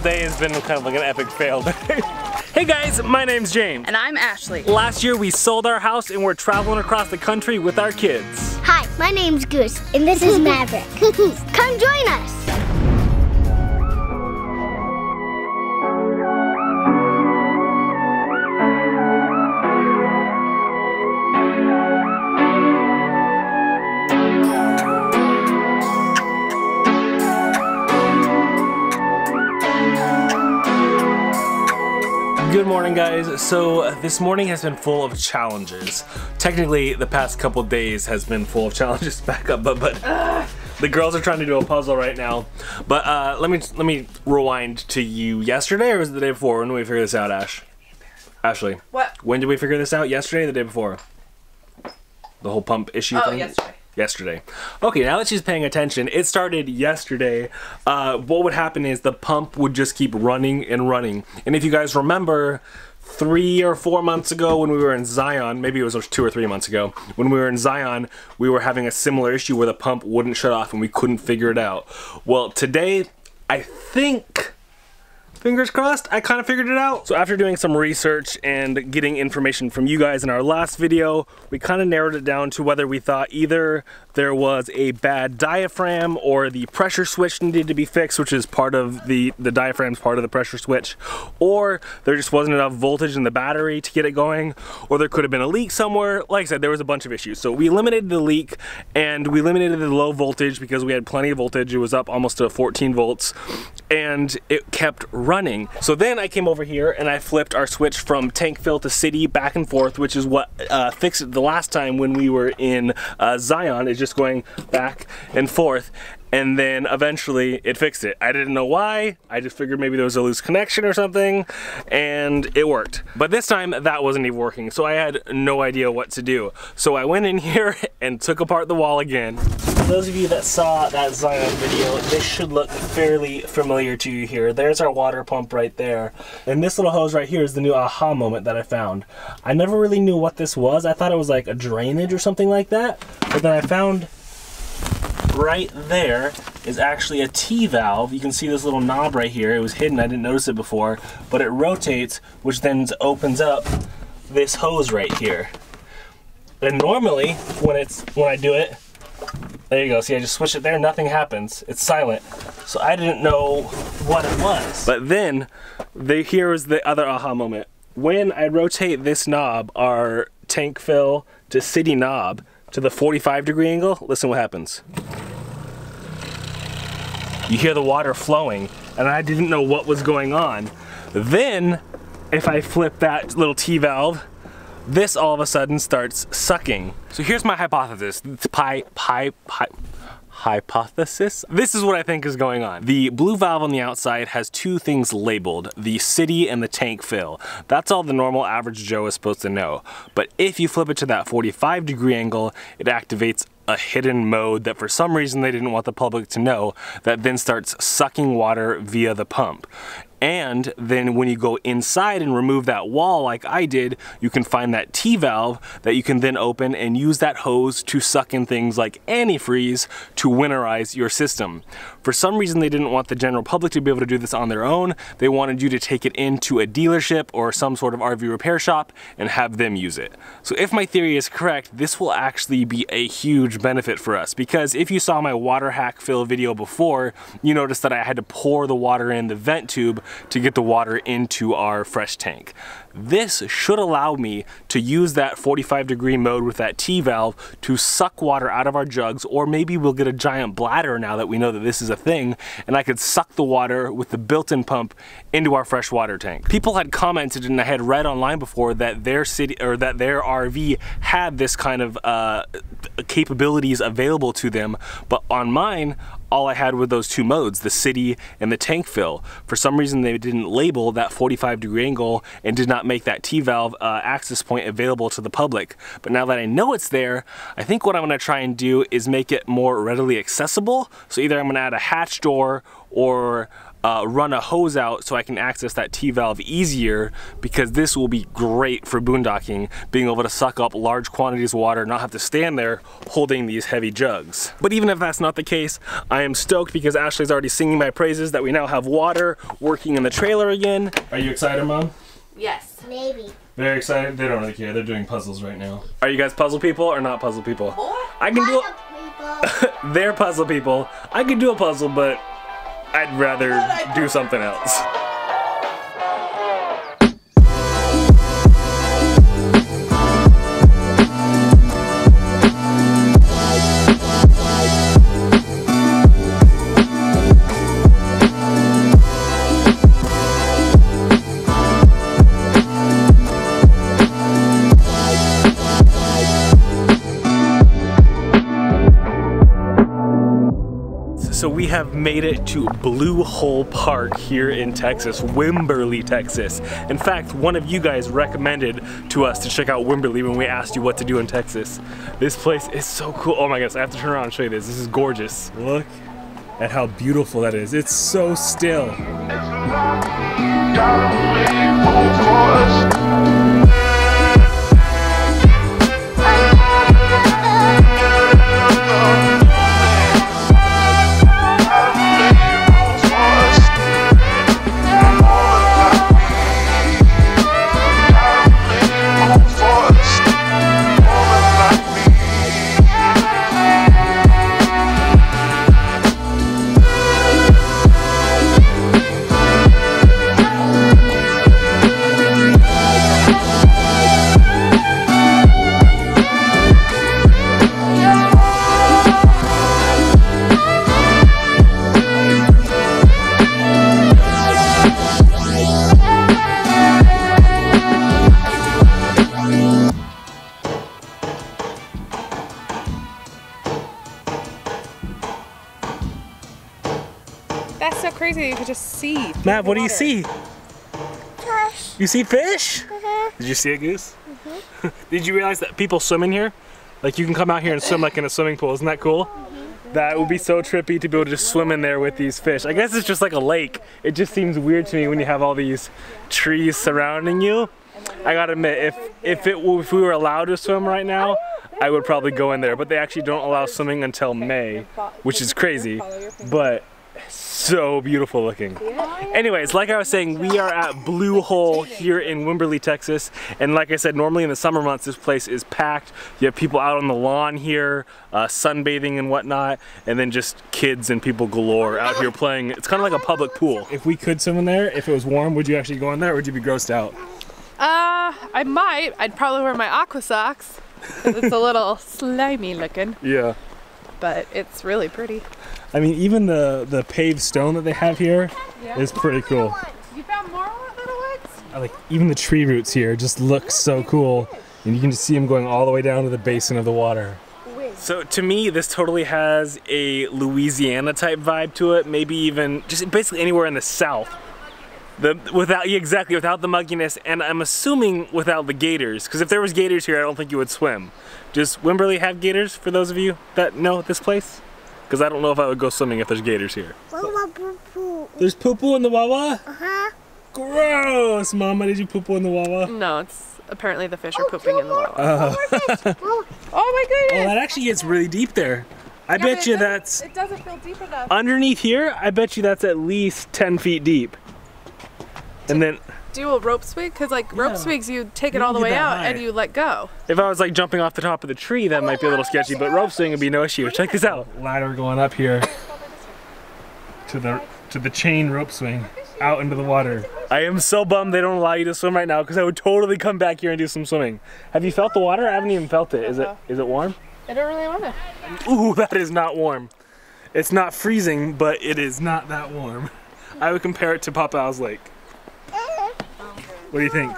day has been kind of like an epic fail. Hey guys, my name's James. And I'm Ashley. Last year we sold our house and we're traveling across the country with our kids. Hi, my name's Goose, and this is Maverick. Come join us. Good morning, guys. So this morning has been full of challenges. Technically, the past couple days has been full of challenges. Back up, but the girls are trying to do a puzzle right now. But let me rewind to you yesterday, or was it the day before? When did we figure this out, Ashley? What? When did we figure this out? Yesterday or the day before? The whole pump issue thing? Yesterday. Yesterday. Okay, now that she's paying attention, it started yesterday. What would happen is the pump would just keep running and running. And if you guys remember, 3 or 4 months ago when we were in Zion, maybe it was 2 or 3 months ago, when we were in Zion, we were having a similar issue where the pump wouldn't shut off and we couldn't figure it out. Well, today, I think, fingers crossed, I kind of figured it out. So after doing some research and getting information from you guys in our last video, we kind of narrowed it down to whether we thought either there was a bad diaphragm or the pressure switch needed to be fixed, which is part of the diaphragm's part of the pressure switch, or there just wasn't enough voltage in the battery to get it going, or there could have been a leak somewhere. Like I said, there was a bunch of issues. So we eliminated the leak and we eliminated the low voltage because we had plenty of voltage. It was up almost to 14 volts and it kept running. So then I came over here and I flipped our switch from tank fill to city back and forth, which is what fixed it the last time when we were in Zion. It's just going back and forth, and then eventually it fixed it. I didn't know why. I just figured maybe there was a loose connection or something, and it worked. But this time that wasn't even working, so I had no idea what to do. So I went in here and took apart the wall again. For those of you that saw that Zion video, this should look fairly familiar to you here. There's our water pump right there. And this little hose right here is the new aha moment that I found. I never really knew what this was. I thought it was like a drainage or something like that. But then I found right there is actually a T-valve. You can see this little knob right here. It was hidden, I didn't notice it before, but it rotates, which then opens up this hose right here. And normally, when I do it, there you go, see I just switch it there, nothing happens. It's silent. So I didn't know what it was. But then, here is the other aha moment. When I rotate this knob, our tank fill to city knob, to the 45-degree angle, listen what happens. You hear the water flowing, and I didn't know what was going on. Then, if I flip that little T-valve, this all of a sudden starts sucking. So here's my hypothesis. Hypothesis? This is what I think is going on. The blue valve on the outside has two things labeled, the city and the tank fill. That's all the normal average Joe is supposed to know. But if you flip it to that 45-degree angle, it activates a hidden mode that for some reason they didn't want the public to know, that then starts sucking water via the pump. And then when you go inside and remove that wall like I did, you can find that T-valve that you can then open and use that hose to suck in things like antifreeze to winterize your system. For some reason they didn't want the general public to be able to do this on their own. They wanted you to take it into a dealership or some sort of RV repair shop and have them use it. So if my theory is correct, this will actually be a huge benefit for us, because if you saw my water hack fill video before, you noticed that I had to pour the water in the vent tube to get the water into our fresh tank. This should allow me to use that 45-degree mode with that T-valve to suck water out of our jugs, or maybe we'll get a giant bladder now that we know that this is a thing, and I could suck the water with the built-in pump into our fresh water tank. People had commented, and I had read online before, that their city or that their RV had this kind of capabilities available to them, but on mine, all I had were those two modes, the city and the tank fill. For some reason they didn't label that 45-degree angle and did not make that T-valve access point available to the public. But now that I know it's there, I think what I'm gonna try and do is make it more readily accessible. So either I'm gonna add a hatch door or run a hose out so I can access that T-valve easier, because this will be great for boondocking, being able to suck up large quantities of water, not have to stand there holding these heavy jugs. But even if that's not the case, I am stoked because Ashley's already singing my praises that we now have water working in the trailer again. Are you excited, Mom? Yes. Maybe. Very excited? They don't really care. They're doing puzzles right now. Are you guys puzzle people or not puzzle people? I can do it. They're puzzle people. I could do a puzzle, but I'd rather do something else. So we have made it to Blue Hole Park here in Texas, Wimberley, Texas. In fact, one of you guys recommended to us to check out Wimberley when we asked you what to do in Texas. This place is so cool. Oh my goodness, I have to turn around and show you this. This is gorgeous. Look at how beautiful that is. It's so still. That's so crazy that you could just see. Matt, what do you see? Fish. You see fish? Uh-huh. Did you see a goose? Did you realize that people swim in here? Like you can come out here and swim like in a swimming pool. Isn't that cool? That would be so trippy to be able to just swim in there with these fish. I guess it's just like a lake. It just seems weird to me when you have all these trees surrounding you. I gotta admit, if we were allowed to swim right now, I would probably go in there. But they actually don't allow swimming until May, which is crazy. But so beautiful looking. Anyways, like I was saying, we are at Blue Hole here in Wimberley, Texas. And like I said, normally in the summer months, this place is packed. You have people out on the lawn here, sunbathing and whatnot, and then just kids and people galore out here playing. It's kind of like a public pool. If we could swim in there, if it was warm, would you actually go in there or would you be grossed out? I might. I'd probably wear my aqua socks. It's a little slimy looking. Yeah. But it's really pretty. I mean, even the paved stone that they have here is pretty cool. You found more little ones? Like even the tree roots here just look so cool, and you can just see them going all the way down to the basin of the water. So to me, this totally has a Louisiana type vibe to it. Maybe even just basically anywhere in the South. Without the mugginess, and I'm assuming without the gators. Because if there was gators here, I don't think you would swim. Does Wimberley have gators for those of you that know this place? Because I don't know if I would go swimming if there's gators here. There's poo-poo in the Wawa? Uh-huh. Gross! Mama, did you poo-poo in the Wawa? No, it's apparently the fish are pooping in the water. Oh, Oh my goodness! Oh, that actually gets really deep there. I bet you that's... It doesn't feel deep enough. Underneath here, I bet you that's at least 10 feet deep. And then... Do a rope swing? Because like rope swings, you take it all the way out and you let go. If I was like jumping off the top of the tree, that might be a little sketchy, but rope swing would be no issue. Check this out. Ladder going up here to the chain rope swing out into the water. I am so bummed they don't allow you to swim right now because I would totally come back here and do some swimming. Have you felt the water? I haven't even felt it. Is it warm? I don't really want to. Ooh, that is not warm. It's not freezing, but it is not that warm. I would compare it to Papa's Lake. What do you think?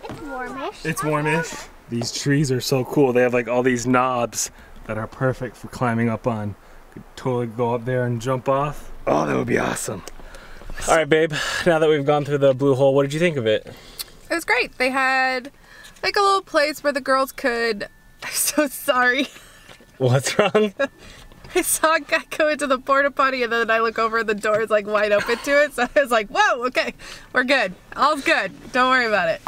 it's warmish. It's warmish. These trees are so cool. They have like all these knobs that are perfect for climbing up on. Could totally go up there and jump off. Oh, that would be awesome. All right, babe. Now that we've gone through the Blue Hole, what did you think of it? It was great. They had like a little place where the girls could... I'm so sorry. What's wrong? I saw a guy go into the porta potty, and then I look over and the door is like wide open to it. So I was like, whoa, okay, we're good. All's good. Don't worry about it.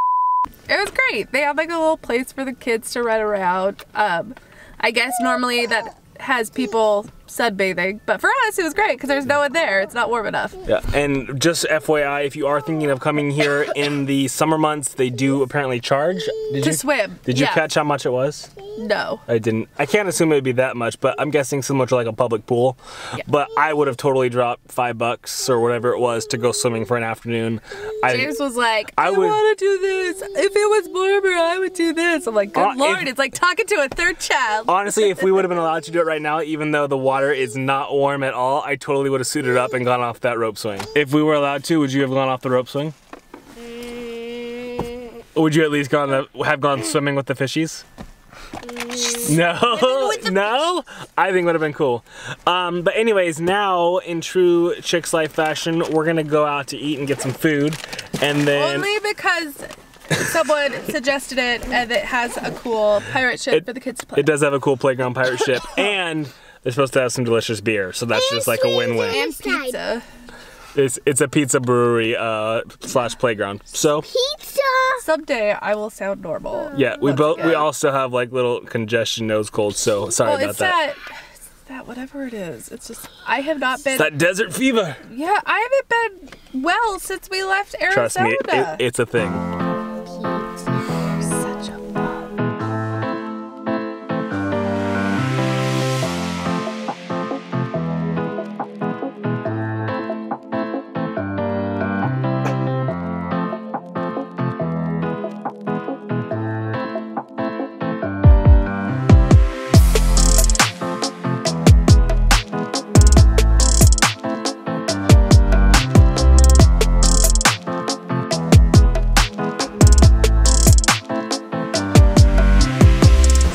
It was great. They have like a little place for the kids to run around. I guess normally that has people sunbathing, but for us it was great because there's no one there. It's not warm enough. Yeah, and just FYI, if you are thinking of coming here in the summer months, they do apparently charge. To swim. Did you catch how much it was? No. I didn't. I can't assume it would be that much, but I'm guessing similar to like a public pool. Yeah. But I would have totally dropped $5 or whatever it was to go swimming for an afternoon. James was like, I want to do this. If it was warmer, I would do this. I'm like, good Lord, it's like talking to a third child. Honestly, if we would have been allowed to do it right now, even though the water is not warm at all, I totally would have suited up and gone off that rope swing. If we were allowed to, would you have gone off the rope swing? Or would you at least have gone swimming with the fishies? No, no? I think it would have been cool. But anyways, now in true Chicks Life fashion, we're gonna go out to eat and get some food, and then... Only because someone suggested it, and it has a cool pirate ship for the kids to play. It does have a cool playground pirate ship, and they're supposed to have some delicious beer, so that's just like a win-win. And pizza. It's a pizza brewery slash playground. So pizza. Someday I will sound normal. Yeah, we also have like little congestion, nose cold. So sorry about that. It's that whatever it is. It's just I have not been. It's that desert fever. Yeah, I haven't been well since we left Arizona. Trust me, it's a thing.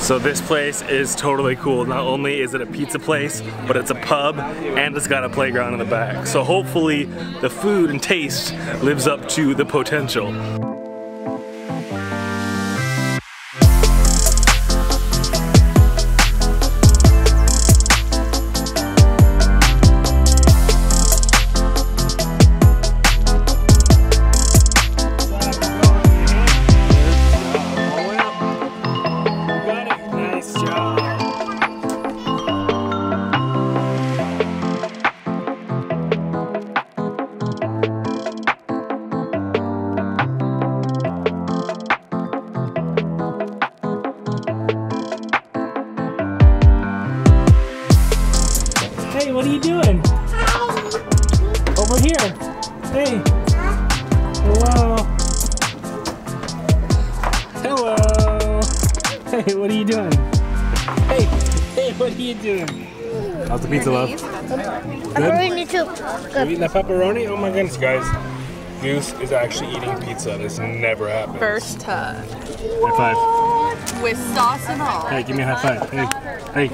So this place is totally cool. Not only is it a pizza place, but it's a pub and it's got a playground in the back. So hopefully the food and taste lives up to the potential. Hey, what are you doing? Over here. Hey. Hello. Hello. Hey, what are you doing? Hey, what are you doing? How's the pizza, love? Pepperoni too. You eating that pepperoni? Oh my goodness, guys. Goose is actually eating pizza. This never happens. First time. High five. With sauce and all. Hey, give me a high five. Hey.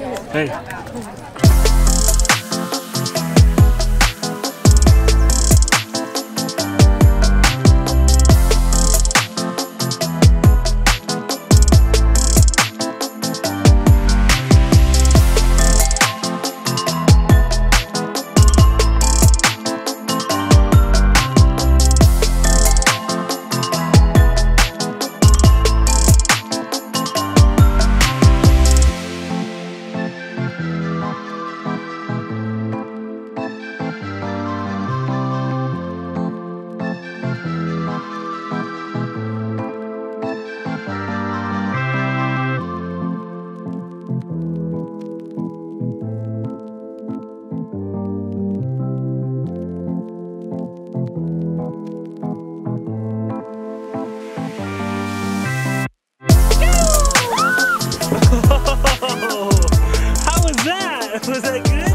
Was that good?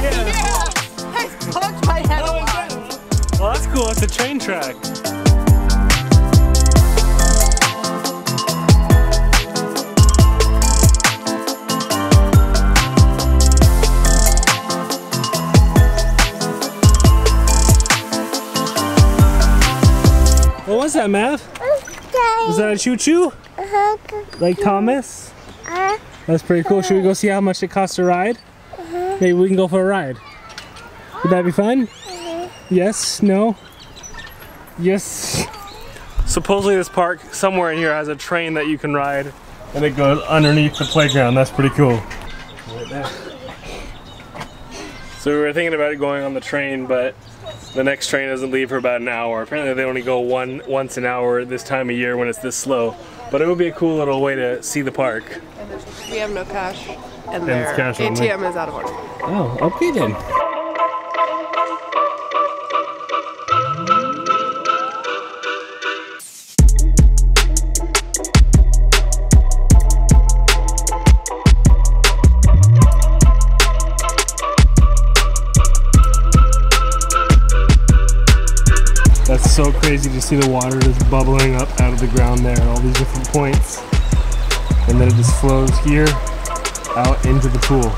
Yeah. I poked my head off. Well, that's cool. It's a train track. What was that, Mav? Was that a choo-choo? Like Thomas? That's pretty cool. Should we go see how much it costs to ride? Maybe we can go for a ride. Would that be fun? Yes? No? Yes? Supposedly this park somewhere in here has a train that you can ride and it goes underneath the playground. That's pretty cool. Right there. So we were thinking about going on the train, but the next train doesn't leave for about an hour. Apparently they only go once an hour this time of year when it's this slow. But it would be a cool little way to see the park. We have no cash, and their ATM is out of order. Oh, okay then. That's so crazy to see the water just bubbling up out of the ground there at all these different points. And then it just flows here out into the pool.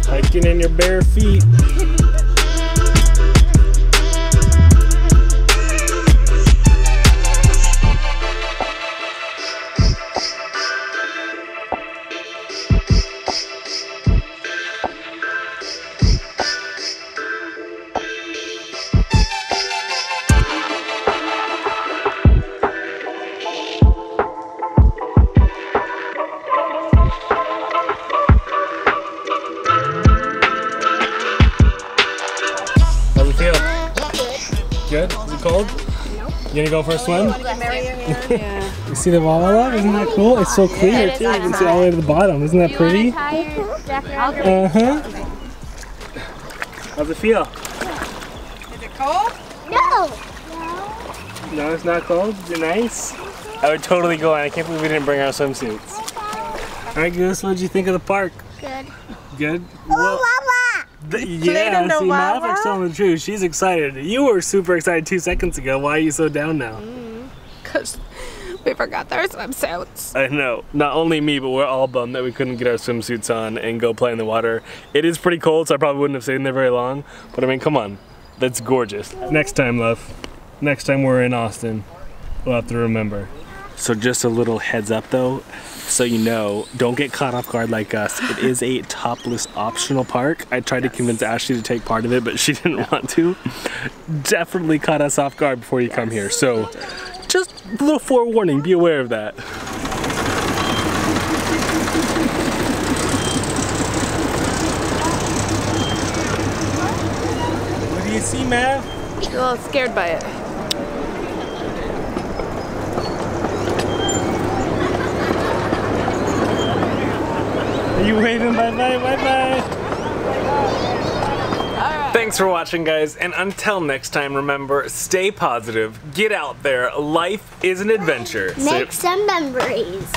Hiking in your bare feet. Good? Is it cold? Nope. You gonna go for a swim? Yeah. You see the wall? Isn't that cool? It's so clear too. You can see all the way to the bottom. Isn't that pretty? Uh-huh. How's it feel? Is it cold? No. No, it's not cold? Is it nice? I would totally go on. I can't believe we didn't bring our swimsuits. Alright, Goose, what did you think of the park? Good. Good? Wawa. Yeah, see, Maverick's telling the truth. She's excited. You were super excited 2 seconds ago. Why are you so down now? Because we forgot our swimsuits. I know. Not only me, but we're all bummed that we couldn't get our swimsuits on and go play in the water. It is pretty cold, so I probably wouldn't have stayed in there very long. But I mean, come on. That's gorgeous. Next time, love. Next time we're in Austin, we'll have to remember. So just a little heads up though, so you know, don't get caught off guard like us. It is a topless optional park. I tried to convince Ashley to take part of it, but she didn't want to. Definitely caught us off guard before you come here. So just a little forewarning, be aware of that. What do you see, Mav? You're a little scared by it. Are you waving bye-bye, bye-bye? Thanks for watching, guys, and until next time, remember, stay positive, get out there, life is an adventure. Make some memories.